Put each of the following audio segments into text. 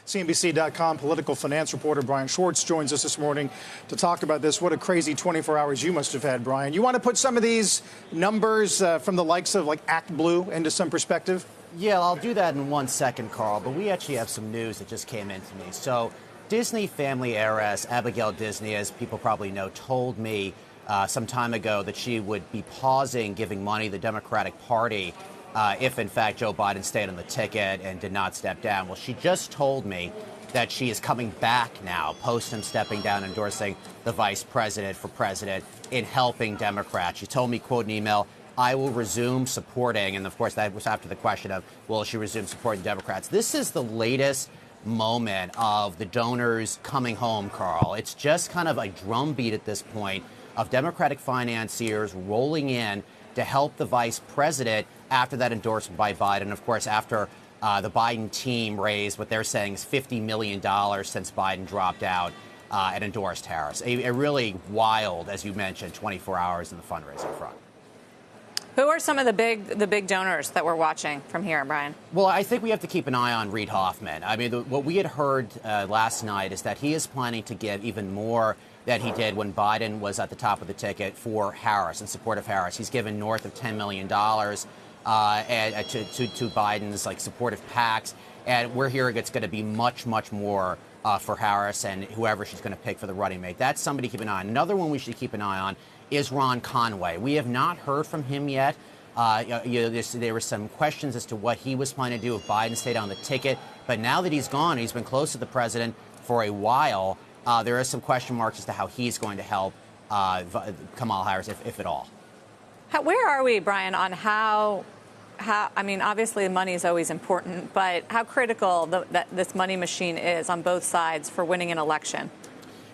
CNBC.com political finance reporter Brian Schwartz joins us this morning to talk about this. What a crazy 24 hours you must have had, Brian. You want to put some of these numbers from the likes of like ActBlue into some perspective? Yeah, I'll do that in 1 second, Carl. But we actually have some news that just came in to me. So Disney family heiress Abigail Disney, as people probably know, told me some time ago that she would be pausing giving money to the Democratic Party if, in fact, Joe Biden stayed on the ticket and did not step down. Well, she just told me that she is coming back now, post him stepping down, endorsing the vice president for president in helping Democrats. She told me, quote, an email, I will resume supporting. And, of course, that was after the question of, will she resume supporting Democrats? This is the latest moment of the donors coming home, Carl. It's just kind of a drumbeat at this point of Democratic financiers rolling in to help the vice president after that endorsement by Biden. Of course, after the Biden team raised what they're saying is $50 million since Biden dropped out and endorsed Harris. A really wild, as you mentioned, 24 hours in the fundraising front. Who are some of the big donors that we're watching from here, Brian? Well, I think we have to keep an eye on Reid Hoffman. I mean, what we had heard last night is that he is planning to give even more than he did when Biden was at the top of the ticket for Harris, in support of Harris. He's given north of $10 million to Biden's supportive PACs, and we're hearing it's going to be much, much more for Harris and whoever she's going to pick for the running mate. That's somebody to keep an eye on. Another one we should keep an eye on is Ron Conway. We have not heard from him yet. There were some questions as to what he was planning to do if Biden stayed on the ticket. But now that he's gone, he's been close to the president for a while. There are some question marks as to how he's going to help Kamala Harris, if at all. Where are we, Brian, on how I mean, obviously money is always important, but how critical that this money machine is on both sides for winning an election?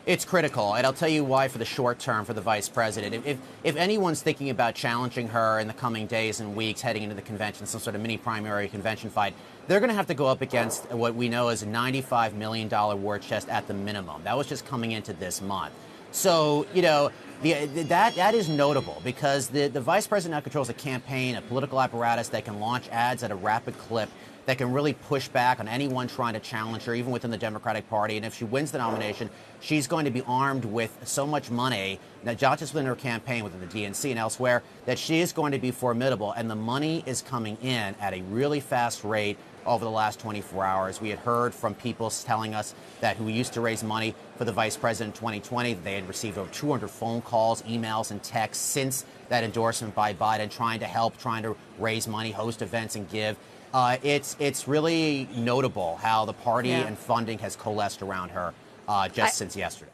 It's critical, and I'll tell you why for the short term for the vice president. If anyone's thinking about challenging her in the coming days and weeks heading into the convention, some sort of mini primary convention fight, they're going to have to go up against what we know is a $95 million war chest at the minimum. That was just coming into this month. So, that is notable because the vice president now controls a campaign, a political apparatus that can launch ads at a rapid clip, that can really push back on anyone trying to challenge her, even within the Democratic Party. And if she wins the nomination, she's going to be armed with so much money, not just within her campaign, within the DNC and elsewhere, that she is going to be formidable. And the money is coming in at a really fast rate over the last 24 hours. We had heard from people telling us that who used to raise money for the vice president in 2020, they had received over 200 phone calls, emails, and texts since that endorsement by Biden, trying to help, trying to raise money, host events, and give. It's really notable how the party and funding has coalesced around her since yesterday.